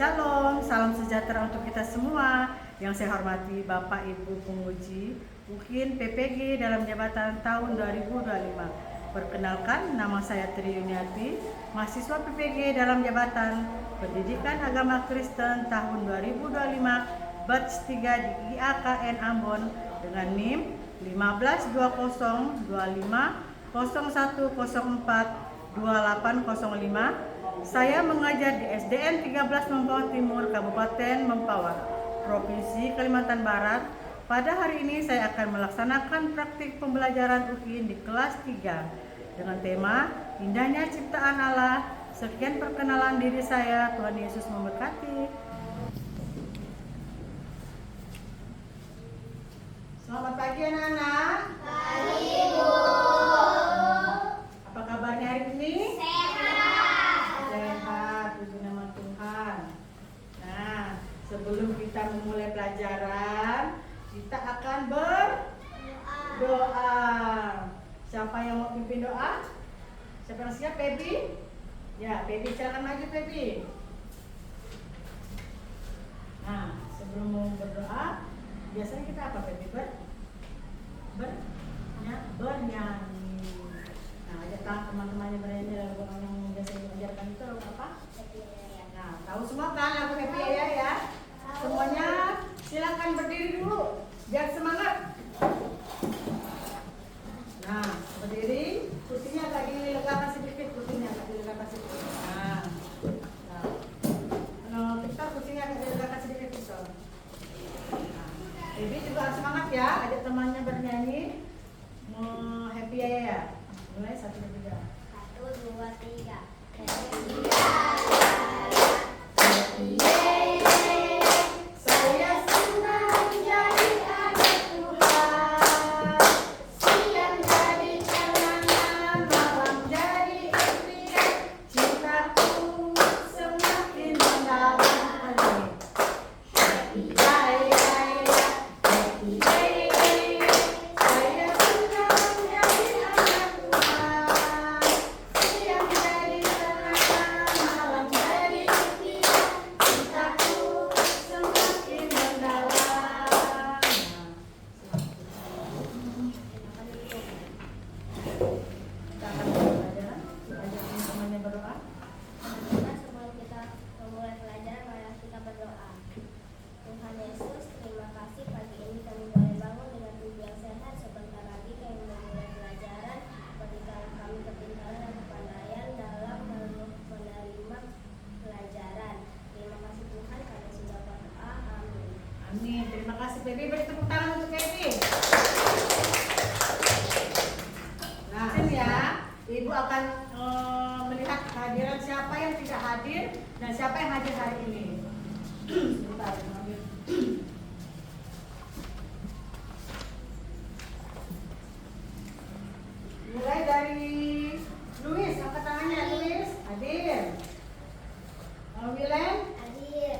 Shalom, salam sejahtera untuk kita semua. Yang saya hormati Bapak Ibu Penguji UKIN PPG dalam jabatan tahun 2025. Perkenalkan, nama saya Tri Yuniati, mahasiswa PPG dalam jabatan Pendidikan Agama Kristen tahun 2025, batch 3 di IAKN Ambon dengan NIM 15202501042805. Saya mengajar di SDN 13 Mempawah Timur, Kabupaten Mempawah, Provinsi Kalimantan Barat. Pada hari ini saya akan melaksanakan praktik pembelajaran UKIN di kelas 3 dengan tema Indahnya Ciptaan Allah. Sekian perkenalan diri saya, Tuhan Yesus memberkati. Selamat pagi anak-anak. Pagi, Bu. Apa kabarnya hari ini? Sehat, puji nama Tuhan. Nah, sebelum kita memulai pelajaran, kita akan berdoa. Siapa yang mau pimpin doa? Siapa yang siap, Pebi? Ya, Pebi, silakan maju, Pebi. Nah, sebelum mau berdoa, biasanya kita apa, Pebi? Bernyanyi. Nah, ajak teman-temannya bernyanyi lagu yang biasa diajarkan itu lagu apa? Nah, tahu semua kan lagu Happy ya? Semuanya silakan berdiri dulu biar semangat. Nah, berdiri, kursinya agak diletakkan sedikit, Nah, kalau Victor kursinya agak diletakkan sedikit, Victor. Nah, Bibi juga harus semangat ya, ajak temannya bernyanyi. Happy ya. Mulai 1, 2, 3. 1, 2, 3. Saya senang jadi anak Tuhan. Siang jadi kenangan, malam jadi impian. Cintaku semakin mendalam. Happy day, happy day. Saya senang jadi anak Tuhan. Siang jadi kenangan, malam jadi impian. Cintaku semakin mendalam. Kita akan belajar. Ajak teman-temannya berdoa. Teman-teman, sebelum kita memulai pelajaran, mari kita berdoa. Tuhan Yesus, terima kasih pagi ini kami boleh bangun dengan tubuh yang sehat. Sebentar lagi kami memulai pelajaran. Berikanlah kami kepintaran dan kepandaian dalam menerima pelajaran. Terima kasih Tuhan karena sudah berdoa. Amin. Amin. Terima kasih, Pebi. Beri tepuk tangan untuk Pebi. Nah, ini ya, Ibu akan melihat kehadiran siapa yang tidak hadir dan siapa yang hadir hari ini. Sebentar, ambil. Mulai dari Luis, angkat tangannya. Luis, hadir. Wilen, Hadir.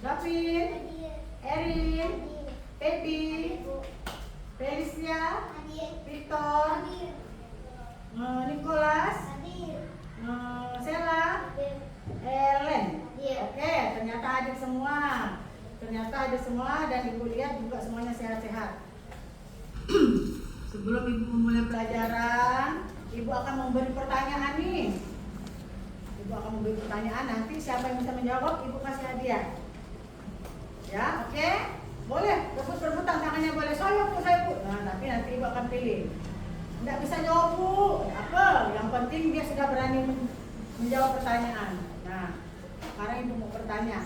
Gavin, Hadir. Erin, Hadir. Pepi, Ibu. Felicia, Hadir. Victor, Hadir. Nicholas, Hadir. Sela, Hadir. Ellen. Hadir. Oke, ternyata hadir semua. Dan Ibu lihat juga semuanya sehat-sehat. Sebelum Ibu memulai pelajaran, Ibu akan memberi pertanyaan nih. Ibu akan memberi pertanyaan, nanti siapa yang bisa menjawab, Ibu kasih hadiah. Ya, oke? Boleh, rebut-rebutan tangannya boleh. Saya Bu. Nah, tapi nanti Ibu akan pilih. Tidak bisa jawab Bu, tidak apa. Yang penting dia sudah berani menjawab pertanyaan. Nah, sekarang Ibu mau bertanya.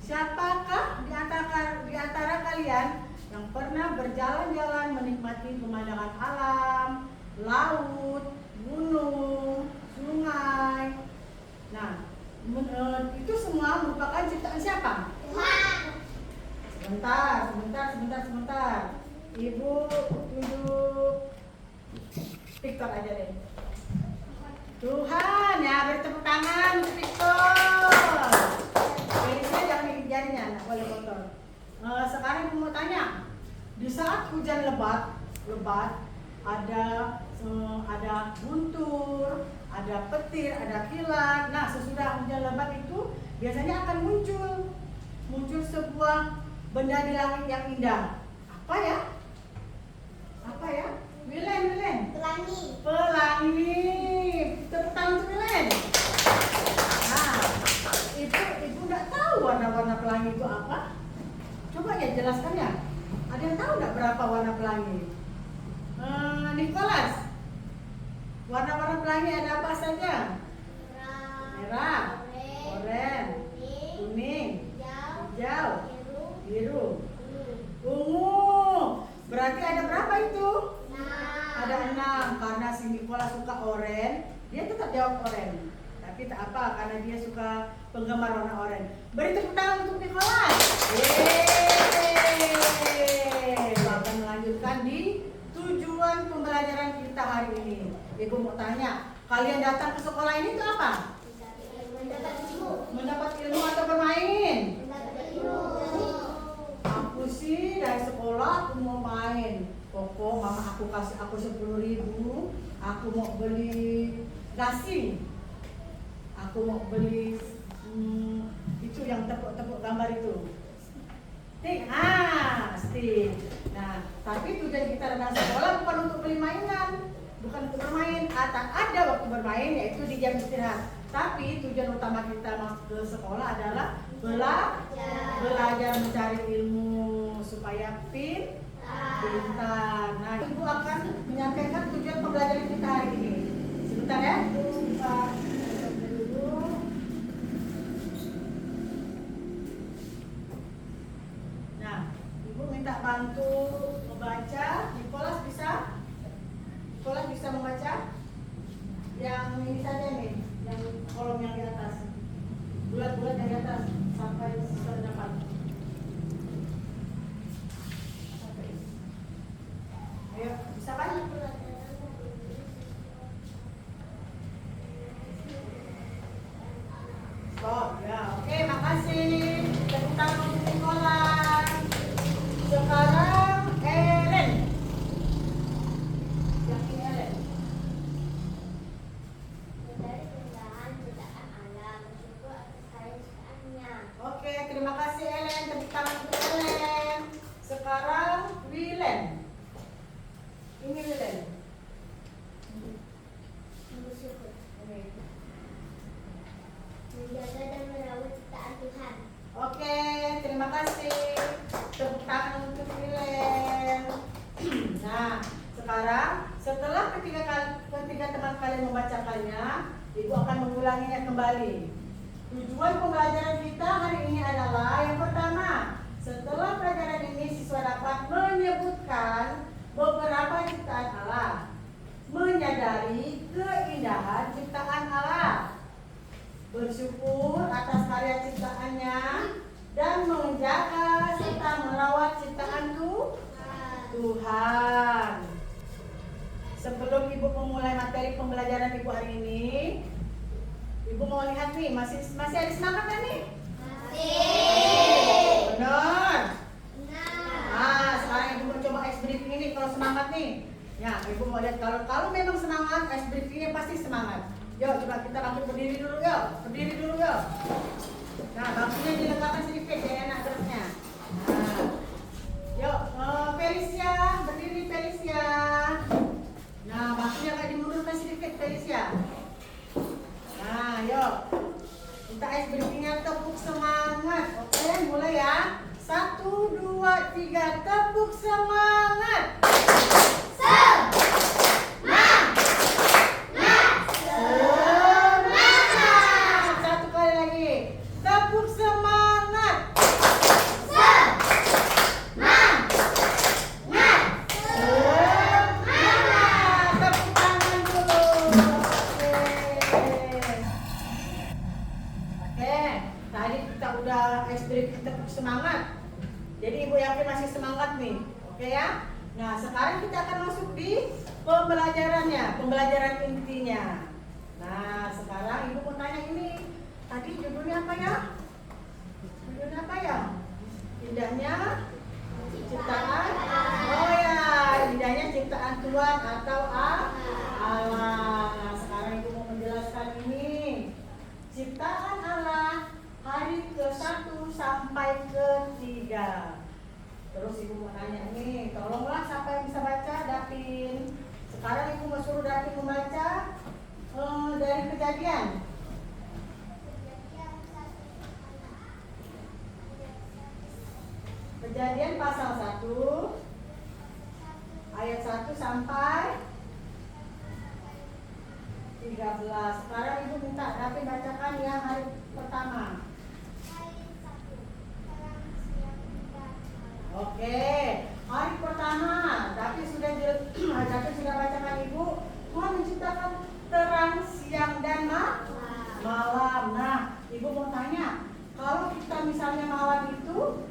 Siapakah di antara kalian yang pernah berjalan-jalan menikmati pemandangan alam, laut, gunung, sungai? Nah, itu semua merupakan ciptaan siapa? Tuhan. Sebentar. Ibu tunjuk Victor aja deh. Tuhan, ya, beri tepuk tangan untuk Victor. Felicia jangan gigit jarinya, nggak boleh kotor. Sekarang Ibu mau tanya, di saat hujan lebat ada guntur, ada petir, ada kilat. Nah, sesudah biasanya akan muncul sebuah benda di langit yang indah. Apa ya? Apa ya? Wilen. Pelangi. Tepuk tangan untuk Wilen. Nah, ibu nggak tahu warna-warna pelangi itu apa? Coba ya jelaskan ya. Ada yang tahu nggak berapa warna pelangi? Nicholas, warna-warna pelangi ada apa saja? Merah, oranye, kuning, hijau, biru, ungu. Berarti ada berapa itu? Ada 6. Karena si Nicholas suka oranye, dia tetap jawab oranye. Tapi tak apa, karena dia suka penggemar warna oranye. Beri tepuk tangan untuk Nicholas. Yeay. Akan melanjutkan di tujuan pembelajaran kita hari ini. Ibu mau tanya, kalian datang ke sekolah ini untuk apa? Mendapat ilmu atau bermain? Aku sih dari sekolah aku mau main. Pokok mama aku kasih aku 10.000. Aku mau beli gasing. Aku mau beli itu yang tepuk-tepuk gambar itu. Stick, stick. Nah, tapi tujuan kita datang sekolah bukan untuk beli mainan, bukan untuk bermain. Ada waktu bermain yaitu di jam istirahat. Tapi tujuan utama kita masuk ke sekolah adalah belajar mencari ilmu supaya pintar. Nah, ibu akan menyampaikan tujuan pembelajaran kita hari ini. Sebentar ya. Nah, ibu minta bantu membaca. Nicholas bisa membaca? Yang ini saja nih, yang kolom yang di atas, bulat-bulat yang di atas sampai dapat. Ayo, bisa kan? Stop, ya. Oke, makasih. Tepuk tangan untuk Nicholas. Sekarang Ellen. Yang ini Ellen. Oke, terima kasih Ellen. Tepuk tangan untuk Ellen. Sekarang Wilen. Ini Wilen. Menjaga dan merawat ciptaan Tuhan. Oke, terima kasih. Tepuk tangan untuk Wilen. Nah, sekarang setelah ketiga teman kalian membacakannya, ibu akan mengulanginya kembali. Tujuan pembelajaran kita hari ini adalah yang pertama, setelah pelajaran ini siswa dapat menyebutkan beberapa ciptaan Allah, menyadari keindahan ciptaan Allah, bersyukur atas karya ciptaannya, dan menjaga serta merawat ciptaan Tuhan. Sebelum ibu memulai materi pembelajaran ibu hari ini, ibu mau lihat nih, masih ada semangat kan nih? Masih. Benar. Sekarang ibu mau coba ice briefing ini kalau semangat nih. Ya, ibu mau lihat kalau memang semangat, ice briefingnya pasti semangat. Yuk, coba kita langsung berdiri dulu yuk. Nah, bangkunya dilengkapi sedikit ya, enak terusnya. Nah, yuk, Felicia, berdiri Felicia. Nah, bangkunya agak dimundurkan sedikit Felicia. Nah, yuk. Kita ice briefingnya tepuk semangat. Oke, mulai ya. 1, 2, 3, tepuk semangat. Satu kali lagi. Tepuk semangat. Tepuk tangan dulu. Oke, tadi kita udah ice briefing tepuk semangat. Jadi ibu yakin masih semangat nih. Oke ya. Nah, sekarang kita akan masuk di pembelajaran intinya. Nah, sekarang ibu mau tanya ini. Tadi judulnya apa ya? Indahnya ciptaan. Oh ya, indahnya ciptaan Tuhan atau Allah. Nah, sekarang ibu mau menjelaskan ini. Ciptaan Allah sampai ke 3. Terus ibu mau tanya nih, tolonglah siapa yang bisa baca, Davin. Sekarang ibu mau suruh Davin membaca dari Kejadian. Kejadian pasal 1 ayat 1 sampai 13. Sekarang ibu minta Davin bacakan yang hari pertama. Oke, hari pertama Davin sudah bacakan ibu. Tuhan menciptakan terang, siang dan malam. Nah, ibu mau tanya, kalau kita misalnya malam itu,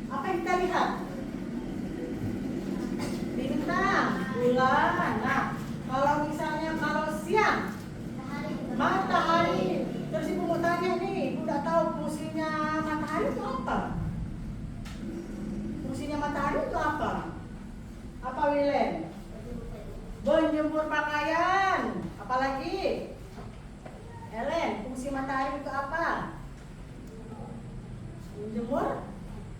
apa yang kita lihat? Bintang, bulan. Nah, kalau siang, matahari. Terus ibu mau tanya nih, ibu udah tahu fungsinya matahari itu apa? Fungsinya matahari itu apa? Apa, Wilen? Menjemur pakaian. Apalagi? Ellen, fungsi matahari itu apa? Menjemur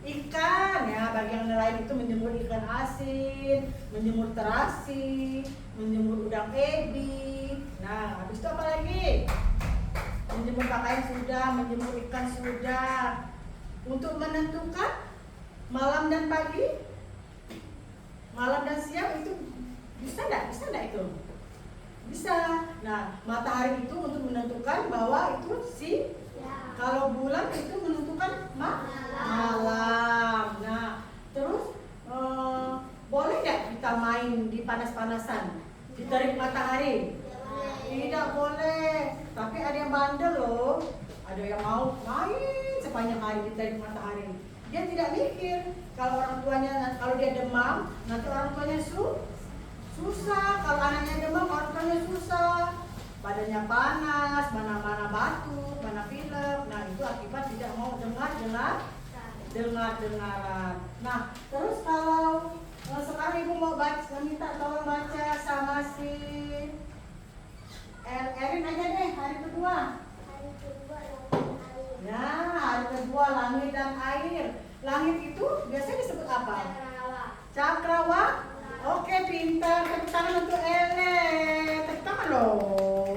ikan, ya. Bagi yang lain itu menjemur ikan asin, menjemur terasi, menjemur udang ebi. Nah, habis itu apa lagi? Menjemur pakaian sudah, menjemur ikan sudah. Untuk menentukan malam dan pagi, malam dan siang itu bisa enggak itu? Bisa. Nah, matahari itu untuk menentukan bahwa itu kalau bulan itu menentukan malam. Nah, terus boleh nggak kita main di panas-panasan, diterik matahari? Tidak boleh. Tapi ada yang bandel loh. Ada yang mau main sepanjang hari diterik matahari. Dia tidak mikir kalau orang tuanya, kalau dia demam, nanti orang tuanya susah. Kalau anaknya demam, orang tuanya susah. Badannya panas, mana-mana batuk, mana pilek. Nah, itu akibat tidak mau dengar-dengaran. Nah, terus kalau sekarang ibu mau minta tolong baca sama si Erin aja deh, hari kedua. Ya, hari kedua langit dan air. Langit itu biasanya disebut apa? Cakrawala. Oke, pintar. Tepuk tangan untuk Ellen. Tepuk tangan loh.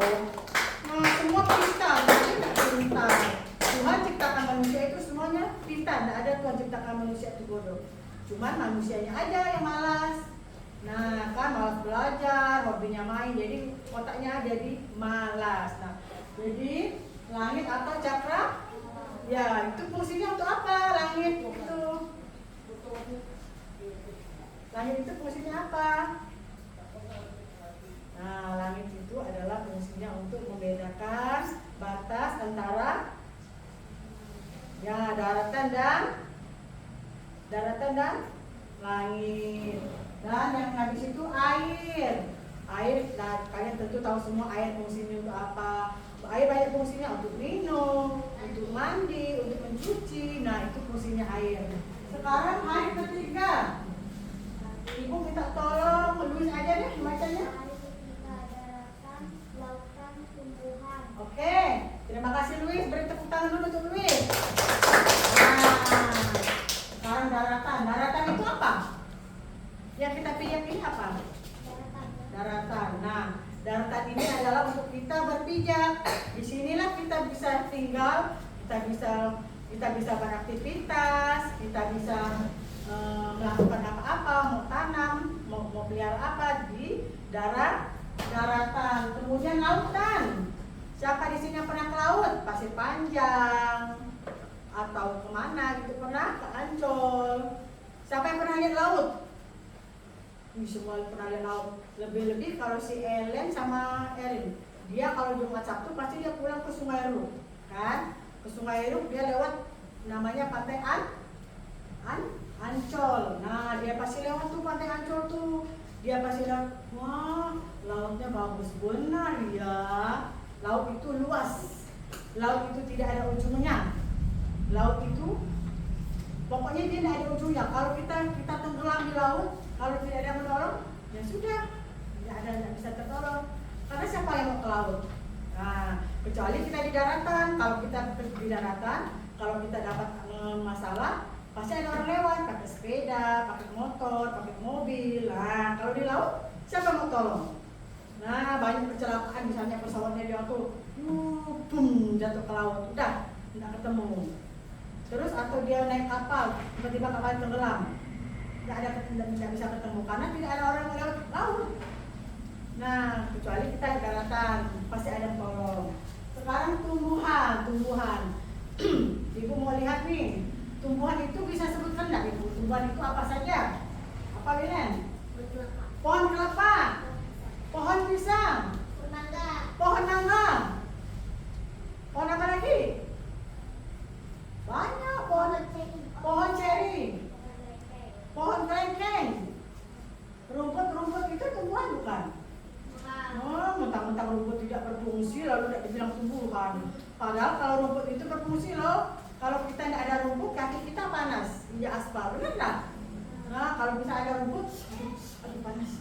Nah, semua pintar. Jadi tidak pintar. Tuhan ciptakan manusia itu semuanya pintar. Tidak ada Tuhan ciptakan manusia itu bodoh. Cuman manusianya aja yang malas. Nah, kan malas belajar, hobinya main. Jadi otaknya jadi malas. Nah, jadi langit atau cakra? Ya, itu fungsinya untuk apa langit itu? Langit itu fungsinya apa? Nah, langit itu adalah fungsinya untuk membedakan batas antara daratan dan langit. Dan yang habis itu air. Nah, kalian tentu tahu semua air fungsinya untuk apa. Air banyak fungsinya untuk minum, untuk mandi, untuk mencuci. Nah, itu fungsinya air. Sekarang hari ketiga. Ibu minta tolong Louis aja deh bacanya. Oke, terima kasih Louis. Beri tepuk tangan dulu untuk Louis. Nah, sekarang daratan. Daratan itu apa? Yang kita pijak ini apa? Daratan. Nah, daratan ini adalah untuk kita berpijak. Disinilah kita bisa tinggal, kita bisa beraktivitas, kita bisa melakukan apa-apa, mau tanam, mau pelihara apa di daratan. Kemudian lautan. Siapa di sini yang pernah ke laut? Pasir Panjang atau kemana gitu, pernah ke Ancol? Siapa yang pernah lihat laut? Semua pernah lihat laut. Lebih-lebih kalau si Ellen sama Erin, dia kalau Jumat Sabtu pasti dia pulang ke Sungai Ruk, kan? Ke Sungai Ruk dia lewat namanya Pantai Ancol. Nah, dia pasti lewat tuh Pantai Ancol tuh. Dia pasti lewat, wah, lautnya bagus benar ya. Laut itu luas. Laut itu tidak ada ujungnya. Laut itu pokoknya dia tidak ada ujungnya. Kalau kita tenggelam di laut, kalau tidak ada yang menolong, ya sudah, tidak bisa tertolong. Karena siapa yang mau ke laut? Nah, kecuali kita di daratan. Kalau kita di daratan, kalau kita dapat masalah, pasti ada orang lewat pakai sepeda, pakai motor, pakai mobil. Nah, kalau di laut, siapa mau tolong? Nah, banyak kecelakaan, misalnya pesawatnya jatuh, boom, jatuh ke laut, udah nggak ketemu. Terus atau dia naik kapal, tiba-tiba kapal tenggelam, nggak bisa ketemu karena tidak ada orang yang lewat laut. Nah, kecuali kita di daratan, pasti ada yang tolong. Sekarang tumbuhan. Ibu mau lihat nih, tumbuhan itu bisa sebutkan nggak Ibu? Tumbuhan itu apa saja? Apa Wilen? Pohon kelapa, pohon pisang, pohon nangka, pohon apa lagi? Banyak, pohon ceri, pohon kelengkeng. Rumput itu tumbuhan bukan? Oh, mentang-mentang rumput tidak berfungsi lalu tidak dibilang tumbuhan. Padahal kalau rumput itu berfungsi loh. Kalau kita tidak ada rumput, kaki kita panas, injak aspal, benar nggak? Nah, kalau bisa ada rumput, aduh panas.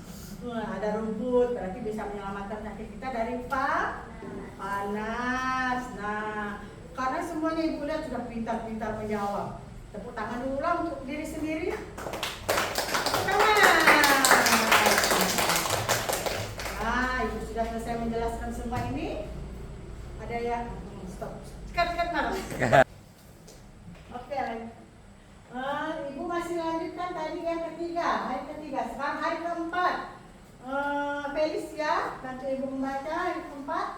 Nah, ada rumput berarti bisa menyelamatkan kaki kita dari panas. Nah, karena semuanya Ibu lihat sudah pintar-pintar menjawab. Tepuk tangan dulu lah untuk diri sendiri. Tepuk tangan. Nah, Ibu sudah selesai menjelaskan semua ini. Ada yang stop. Sekat malas. Oke, Ibu masih lanjutkan tadi yang ketiga, hari ketiga. Sekarang hari keempat. Felicia, bantu Ibu membaca hari keempat.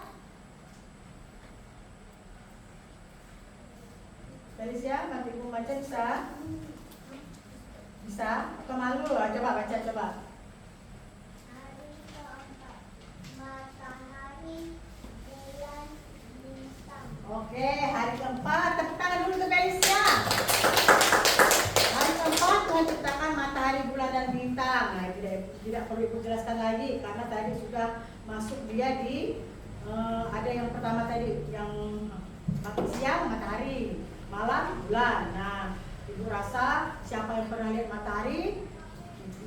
Felicia, bantu Ibu membaca bisa? Bisa? Atau malu? Coba baca, coba. Hari keempat, matahari, bulan, bintang. Oke, hari keempat. Tepuk tangan dulu untuk Felicia. Hari keempat Tuhan ciptakan matahari, bulan, dan bintang. Nah, tidak perlu Ibu jelaskan lagi karena tadi sudah masuk dia di ada yang pertama tadi yang siang matahari, malam bulan. Nah, Ibu rasa siapa yang pernah lihat matahari?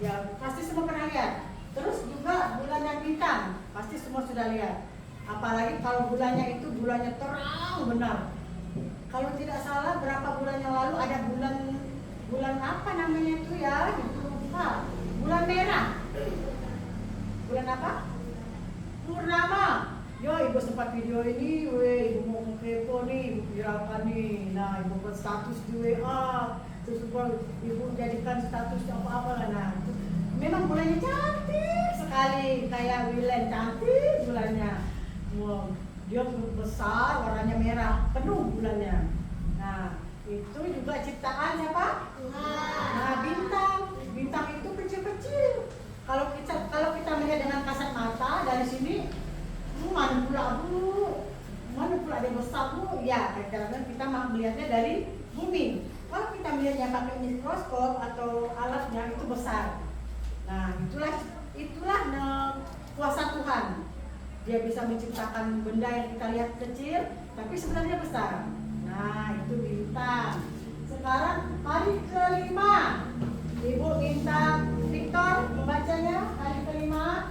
Ya pasti semua pernah lihat. Terus juga bulan dan bintang pasti semua sudah lihat. Apalagi kalau bulannya itu bulannya terang benar. Kalau tidak salah berapa bulan yang lalu ada bulan apa namanya itu ya? Lupa. Bulan merah. Bulan apa? Purnama. Yo, Ibu sempat video ini, Ibu mau kepo nih, Ibu viralkan nih. Nah, Ibu buat status di WA. Terus Ibu jadikan status apa-apa lah. Nah, memang bulannya cantik sekali, kayak Wilen cantik bulannya. Wow, dia besar, warnanya merah, penuh bulannya. Nah, itu juga ciptaan siapa? Nah, bintang itu kecil-kecil. Kalau kita melihat dengan kasat mata dari sini, mana pula dia besar Bu? Ya, kadang-kadang kita melihatnya dari bumi. Kalau kita melihatnya pakai mikroskop atau alatnya itu besar. Nah, itulah kuasa Tuhan. Dia bisa menciptakan benda yang kita lihat kecil, tapi sebenarnya besar. Nah, itu bintang. Sekarang hari kelima. Ibu minta Victor membacanya hari kelima.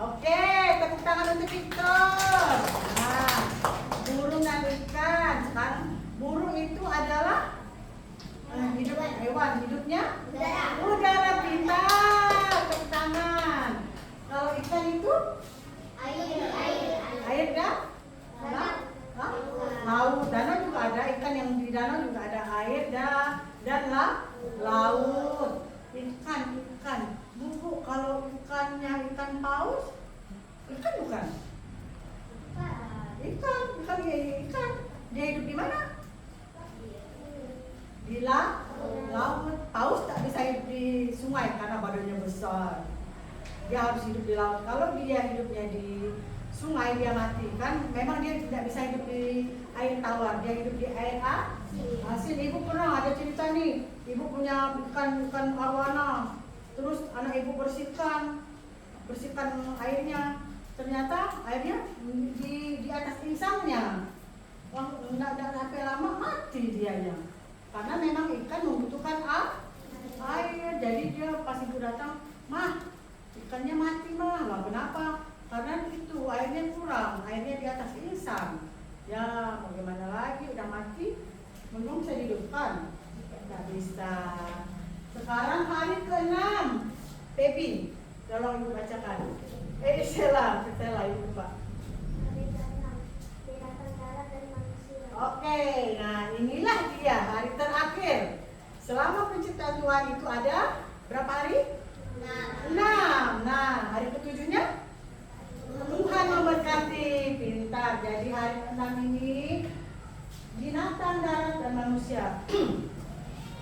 Oke, tepuk tangan untuk Victor. Nah, burung dan ikan. Sekarang burung itu adalah hewan hidupnya udara, pintar. Tepuk tangan. Kalau ikan itu air dan laut. Danau juga ada, ikan yang di danau juga ada air dan laut. Ikan. Bu, kalau ikannya ikan paus, ikan bukan? Ikan. Dia hidup di mana? Di laut. Paus tak bisa hidup di sungai karena badannya besar. Dia harus hidup di laut. Kalau dia hidupnya di sungai, dia mati. Kan memang dia tidak bisa hidup di air tawar. Dia hidup di air asin. Ibu pernah ada cerita nih. Ibu punya ikan arwana. Terus anak ibu bersihkan airnya. Ternyata airnya di atas insangnya. Wah, tidak sampai lama mati dianya. Karena memang ikan membutuhkan air. Jadi dia pas ibu datang, "Mah, ikannya mati mah. Lah kenapa? Karena itu airnya kurang, airnya di atas insang. Ya bagaimana lagi, udah mati, belum bisa dihidupkan. Nggak bisa. Sekarang hari ke-6, Pebi, tolong ibu bacakan. Stella ibu Pak. Hari ke-6, binatang darat dan manusia. Oke, nah inilah dia hari terakhir. Selama penciptaan Tuhan itu ada berapa hari? 6. Nah, hari ke-7-nya Tuhan memberkati, pintar. Jadi hari ke-6 ini binatang darat dan manusia.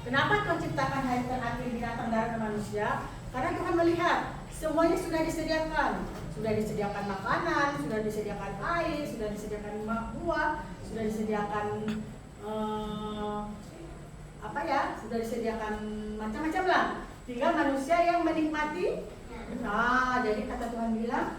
Kenapa Tuhan ciptakan hari terakhir binatang darat dan manusia? Karena Tuhan melihat semuanya sudah disediakan. Sudah disediakan makanan, sudah disediakan air, sudah disediakan buah, sudah disediakan sudah disediakan macam-macam lah. Tinggal manusia yang menikmati. Nah, jadi kata Tuhan bilang,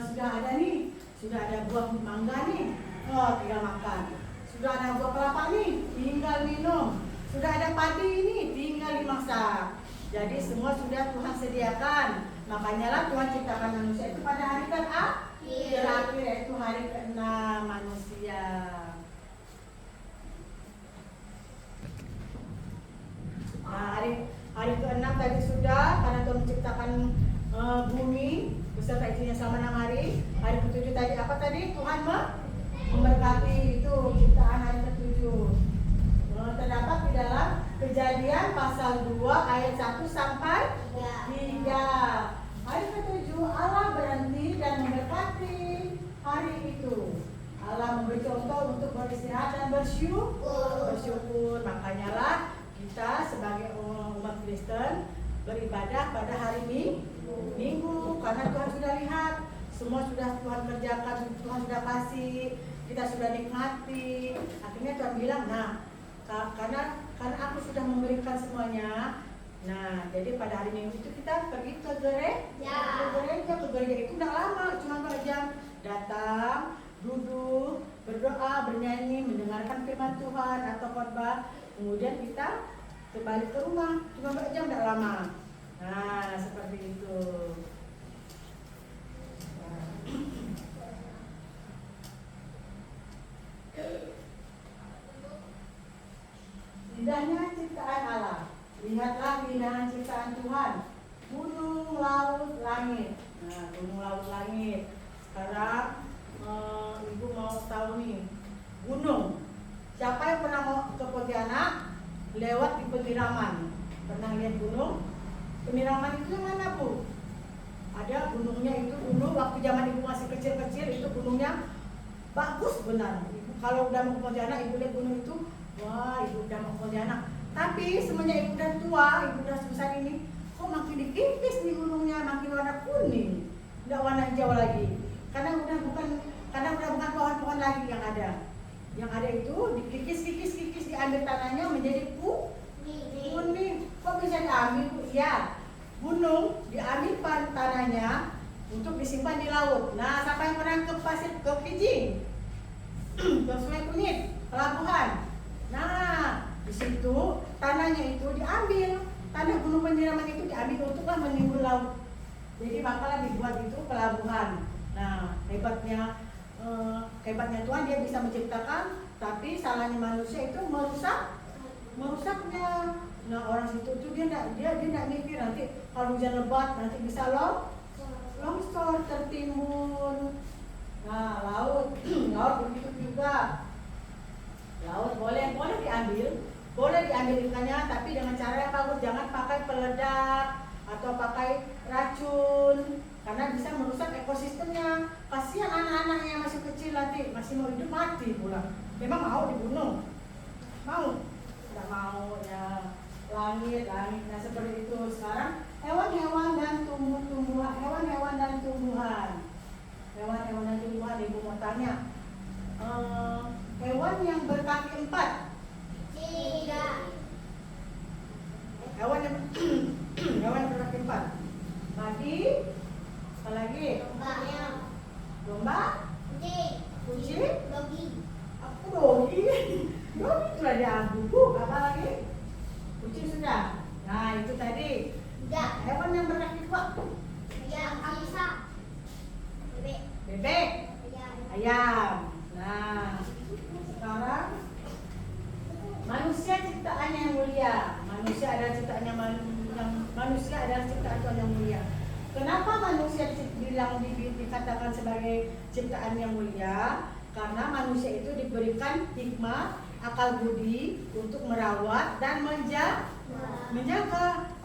sudah ada nih, sudah ada buah mangga nih, tinggal makan. Sudah ada buah kelapa nih, tinggal minum. Sudah ada padi ini, tinggal dimasak. Jadi semua sudah Tuhan sediakan. Makanya lah Tuhan ciptakan manusia itu pada hari terakhir, yaitu hari ke-6 manusia. Nah, hari ke-6 tadi sudah, karena Tuhan menciptakan bumi beserta isinya selama 6 hari. Hari ke-7 tadi apa tadi? Tuhan memberkati, itu ciptaan hari ke-7. Terdapat di dalam Kejadian pasal 2 ayat 1 sampai 3. Hari ke-7 Allah berhenti dan memberkati hari itu. Allah memberi contoh untuk beristirahat dan bersyukur. Makanya lah kita sebagai umat Kristen beribadah pada hari Minggu, karena Tuhan sudah lihat semua sudah Tuhan kerjakan, Tuhan sudah kasih, kita sudah nikmati. Akhirnya Tuhan bilang, nah karena aku sudah memberikan semuanya. Nah, jadi pada hari Minggu itu kita pergi ke gereja. Ke gereja itu tidak lama, cuma 4 jam. Datang, duduk, berdoa, bernyanyi, mendengarkan firman Tuhan atau khotbah. Kemudian kita kembali ke rumah, cuma 4 jam, tidak lama. Nah, seperti itu. Indahnya ciptaan Allah. Lihatlah keindahan ciptaan Tuhan. Gunung, laut, langit. Nah, gunung, laut, langit. Sekarang ibu mau tahu nih, gunung. Siapa yang pernah mau ke Pontianak lewat di Peniraman? Pernah lihat gunung? Peniraman itu yang mana, Bu? Ada gunungnya itu dulu waktu zaman ibu masih kecil-kecil, itu gunungnya bagus benar. Kalau udah mau ke Pontianak, ibu lihat gunung itu, wah, ibu udah mau ke Pontianak. Tapi semenjak ibu udah tua, ibu udah sebesar ini, kok makin dikikis nih gunungnya, makin warna kuning, nggak warna hijau lagi. Karena udah bukan pohon-pohon lagi yang ada. Yang ada itu dikikis, diambil tanahnya menjadi kuning. Kok bisa diambil? Ya, gunung diambil tanahnya untuk disimpan di laut. Nah, siapa yang pernah ke Fiji? Ke Sungai Kunyit, pelabuhan. Nah, di situ tanahnya itu diambil, tanah gunung Peniraman itu diambil untuklah menimbun laut. Jadi bakalan dibuat itu pelabuhan. Nah, hebatnya Tuhan, dia bisa menciptakan, tapi salahnya manusia itu merusaknya. Nah, orang situ tuh dia tidak mikir nanti kalau hujan lebat nanti bisa longsor, tertimbun. Nah, laut begitu juga. Laut boleh diambil ikannya, tapi dengan cara yang bagus, jangan pakai peledak atau pakai racun, karena bisa merusak ekosistemnya. Kasihan anak-anak yang masih kecil nanti masih mau hidup mati pula. Memang mau dibunuh? Mau? Tidak mau ya. Langit. Nah, seperti itu. Sekarang hewan-hewan dan tumbuhan. Ibu mau tanya, hewan yang berkaki 4. 3. Hewan yang berkaki 4. Padi, apa lagi? Domba, kucing, Dogi. aku dogi. Dogi sudah diambil. Apa lagi? Kucing sudah. Nah, itu tadi. Enggak. Hewan yang berkaki 4. Nah, sekarang manusia ciptaannya yang mulia. Manusia adalah ciptaan Tuhan yang mulia. Kenapa manusia dikatakan sebagai ciptaan yang mulia? Karena manusia itu diberikan hikmah, akal budi untuk merawat dan menjaga.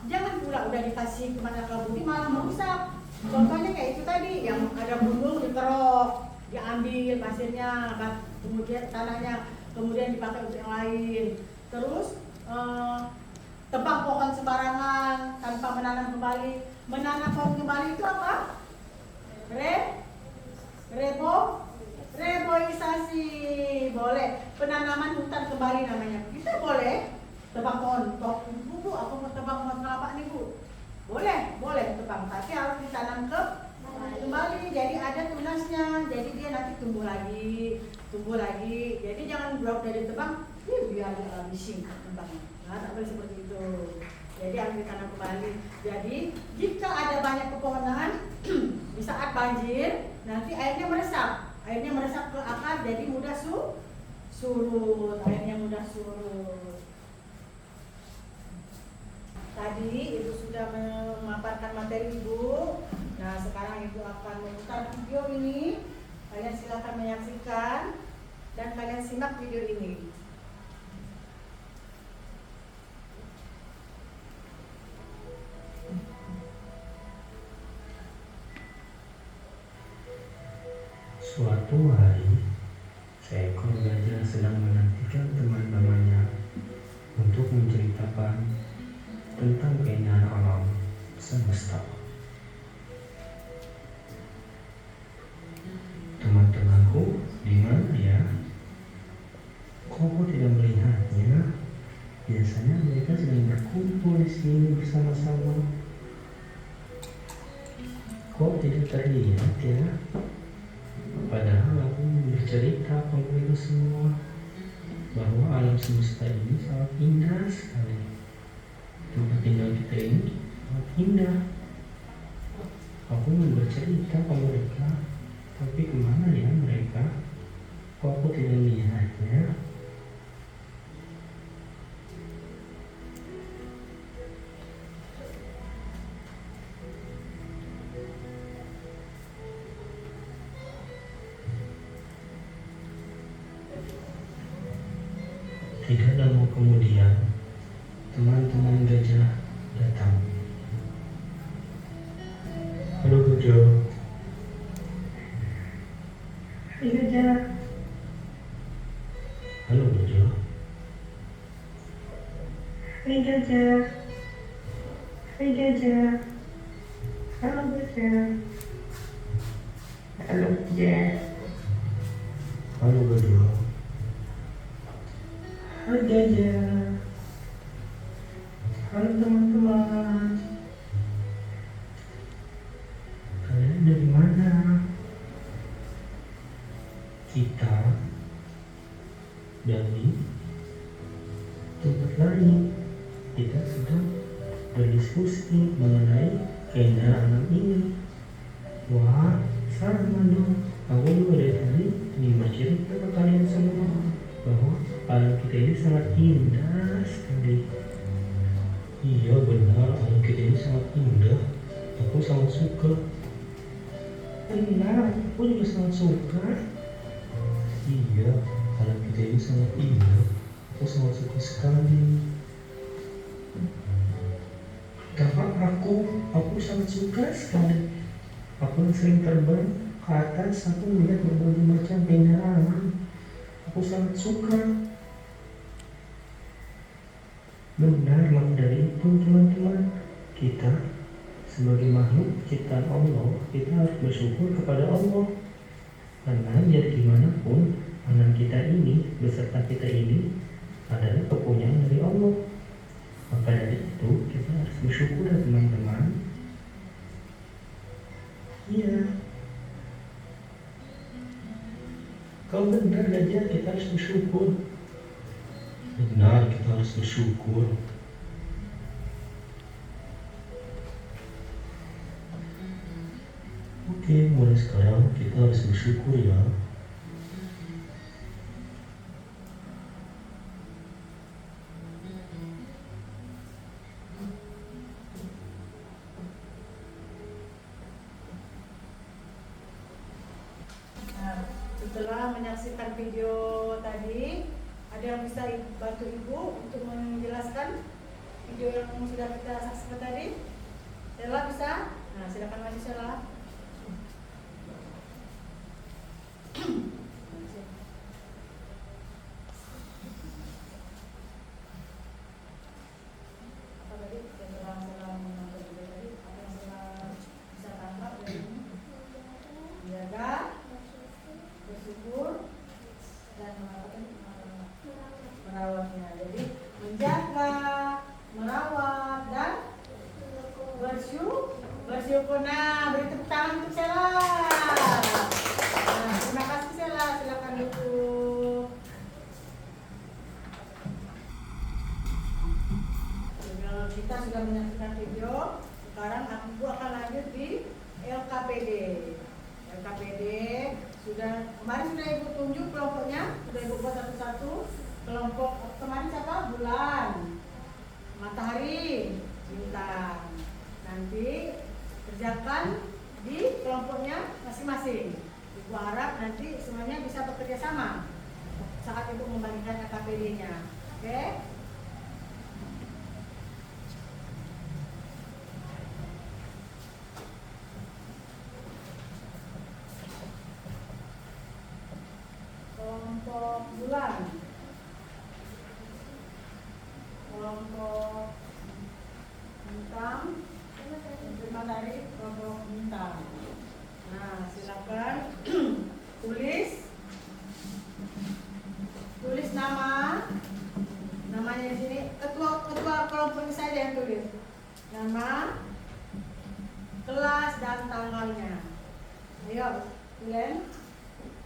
Jangan pula udah dikasih hikmah akal budi malah merusak. Contohnya kayak itu tadi, yang ada gunung dikerok, diambil pasirnya, kemudian tanahnya, kemudian dipakai untuk yang lain. Terus tebang pohon sembarangan tanpa menanam kembali. Menanam pohon kembali itu apa? Reboisasi. Boleh. Penanaman hutan kembali namanya. Kita boleh tebang pohon. Bu, aku mau tebang pohon kelapa nih, Bu. Boleh tebang, tapi harus ditanam kembali. Jadi ada tunasnya. Jadi dia nanti tumbuh lagi. Jadi jangan blok dari tebang, biar bising tebangnya. Nah, tak boleh seperti itu. Jadi harus ditanam kembali. Jadi jika ada banyak pepohonan di saat banjir, nanti airnya meresap ke akar, jadi mudah surut. Airnya mudah surut. Tadi Ibu sudah memaparkan materi Ibu. Nah, sekarang Ibu akan memutar video ini. Kalian silakan menyaksikan dan kalian simak video ini. Suatu hari, seekor gajah sedang menantikan teman-temannya untuk menceritakan tentang keindahan alam semesta. Teman-temanku, di mana ya? Kok tidak melihatnya? Biasanya mereka sedang berkumpul di sini bersama-sama. Kok tidak terlihat ya? Padahal aku bercerita kepada itu semua bahwa alam semesta ini sangat indah sekali. Tempat tinggal kita ini sangat indah. Aku bercerita ke mereka, tapi kemana ya mereka? Kok aku tidak melihatnya? Tidak lama kemudian, teman-teman gajah datang. Halo gajah. Hai gajah. Halo gajah. Hai gajah. Hai gajah. Halo gajah. Halo gajah. Halo gajah. Halo gajah. Halo teman-teman. Kalian dari mana? Kita dari tempat lain. Kita sedang berdiskusi mengenai keindahan alam ini. Wah, sama dong. Aku juga dari tadi ingin cerita ke kalian semua bahwa alam kita ini sangat indah sekali. Iya benar, alam kita ini sangat indah. Aku sangat suka. Benar, aku juga sangat suka. Iya, alam kita ini sangat indah. Aku sangat suka sekali. Karena aku sangat suka sekali. Aku sering terbang ke atas, aku melihat berbagai macam keindahan alam. Aku sangat suka. Benar, maka dari itu teman-teman, kita sebagai makhluk ciptaan Allah, kita harus bersyukur kepada Allah. Karena biar gimana pun, alam kita ini, beserta kita ini adalah kepunyaan dari Allah. Maka dari itu, kita harus bersyukur ya teman-teman. Iya. Kau benar gajah, kita harus bersyukur. Benar, kita harus bersyukur. Oke, mulai sekarang kita harus bersyukur ya. setelah menyaksikan video tadi, ada yang bisa bantu Ibu untuk menjelaskan video yang sudah kita saksikan tadi? Sela bisa? Nah, silakan maju Sela. Apa tadi? Setelah menonton video tadi, apa yang Sela bisa tangkap dari ini? Menjaga, bersyukur, dan merawatnya. Jadi menjaga, merawat, dan bersyukur. Nah, beri tepuk tangan untuk Sela. Nah, terima kasih Sela. Silakan duduk. Kita sudah menyaksikan video. Sekarang Ibu akan lanjut di LKPD. LKPD sudah kemarin sudah Ibu tunjuk kelompoknya, sudah Ibu buat satu-satu. Kelompok kemarin siapa? Bulan, matahari, bintang. Nanti kerjakan di kelompoknya masing-masing. Ibu harap nanti semuanya bisa bekerja sama saat Ibu membagikan LKPD-nya. Oke? Kelompok bulan, kelompok bintang, untuk matahari, kelompok bintang. Nah, silakan tulis namanya di sini. Ketua kelompok ini saja yang tulis nama, kelas, dan tanggalnya. Ayo, tulen.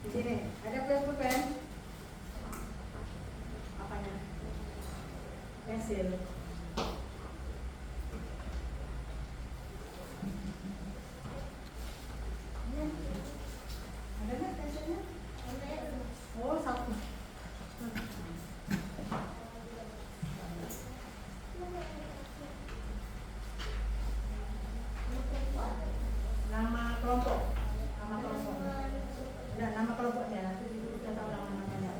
Di sini ada pulpen. Apanya? Pensil. Ada nggak pensilnya? Oh, satu. Nama kelompok. Nama kelompoknya, nanti kita tahu namanya.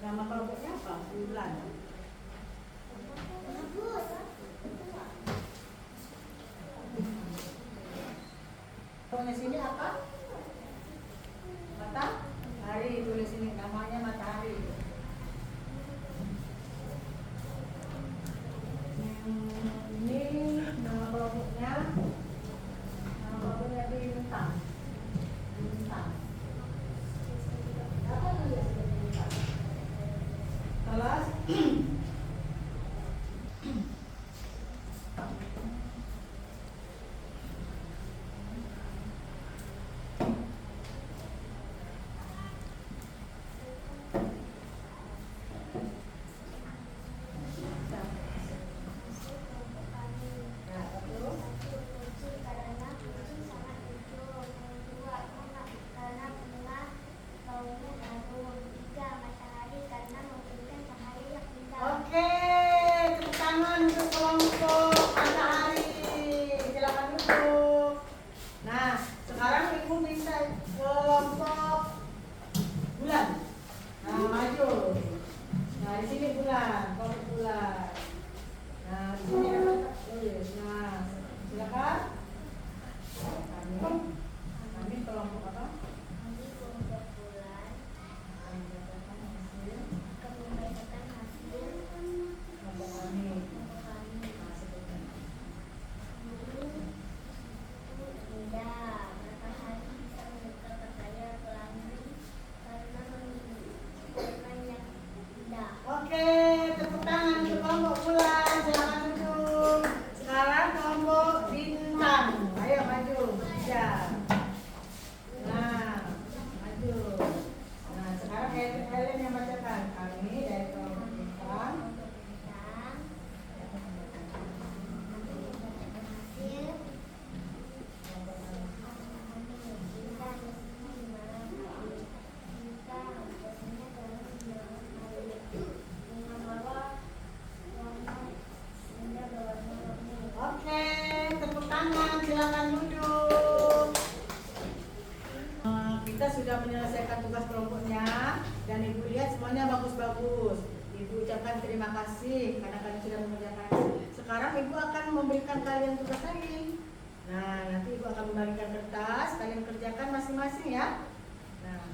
Nama kelompoknya apa? Bulan. Kelompoknya sini apa? Matahari, tulis sini namanya matahari. Ini nama kelompoknya. Nama kelompoknya bintang. Bintang. Kelas bagus. Ibu ucapkan terima kasih karena kalian sudah mengerjakan. Sekarang ibu akan memberikan kalian tugas lagi. Nah, nanti ibu akan membagikan kertas, kalian kerjakan masing-masing ya. Nah,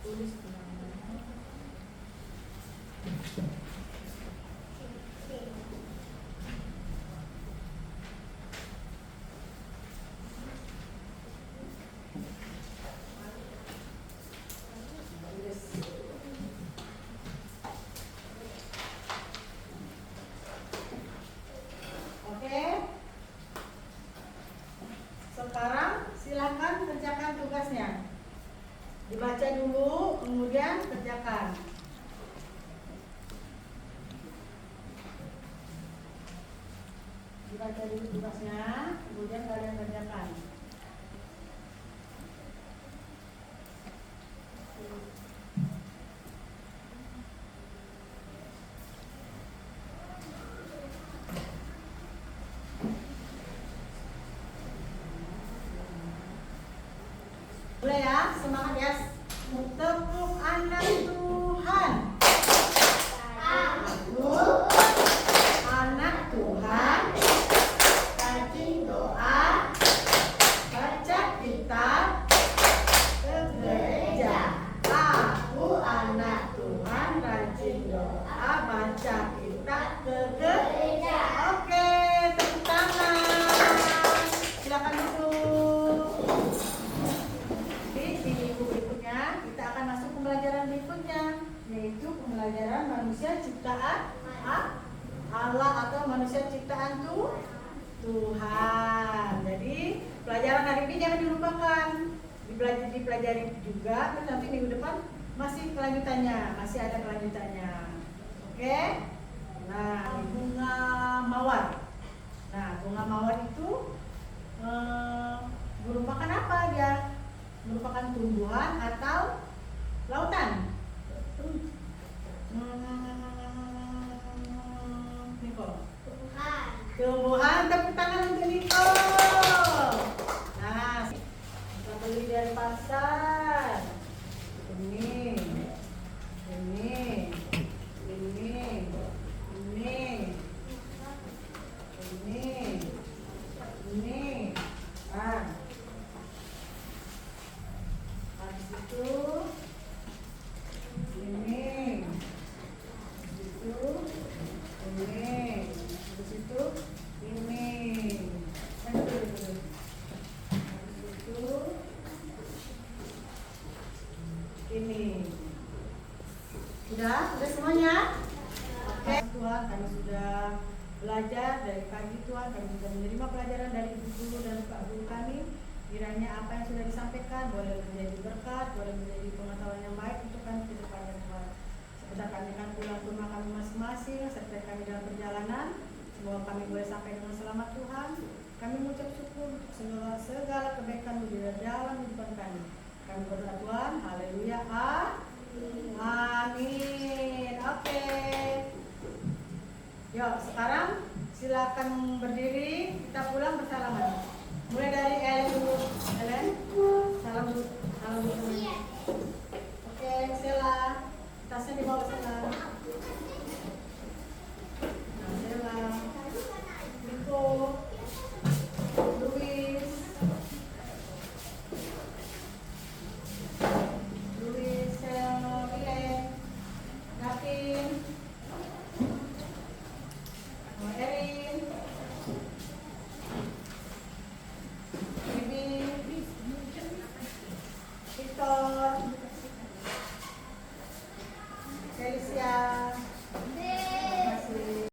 tulis namanya. Oke. Sekarang silakan kerjakan tugasnya. Dibaca dulu, kemudian kerjakan. Dibaca dulu tugasnya, kemudian kalian kerjakan. Boleh ya, semangat ya. Tepuk anak Tuhan. Aku anak Tuhan. Rajin doa, baca kitab, ke gereja. Aku anak Tuhan, rajin doa, baca kitab, ke gereja. Oke, tepuk tangan. Silakan duduk. Di buku berikutnya kita akan masuk pembelajaran berikutnya, yaitu pembelajaran manusia ciptaan Allah atau manusia ciptaan Tuhan. Jadi pelajaran hari ini jangan dilupakan, dipelajari juga, terus nanti minggu depan masih kelanjutannya, masih ada kelanjutannya. Oke? Nah, bunga mawar. Nah, bunga mawar itu merupakan apa dia? Merupakan tumbuhan atau lautan? Niko. Tumbuhan, tepuk tangan untuk Niko. Nah, kita beli dari pasar. Ini. Ah. Habis itu ini, habis itu ini, habis itu ini, habis itu ini. Sudah semuanya? Oke, Tuhan, kami sudah belajar dari pagi. Tuhan, kami sudah menerima pelajaran dari ibu guru dan pak guru kami. Kiranya apa yang sudah disampaikan boleh menjadi berkat, boleh menjadi pengetahuan yang baik untuk kami ke depannya Tuhan. Sebentar kami akan pulang ke rumah kami masing-masing, serta kami dalam perjalanan. Semoga kami boleh sampai dengan selamat Tuhan. Kami mengucap syukur untuk segala kebaikan-Mu di dalam kehidupan kami. Kami berdoa Tuhan, haleluya, amin. Oke. Yuk, sekarang silakan berdiri, kita pulang bersalaman. Mulai dari Ellen dulu. Ellen, salam dulu.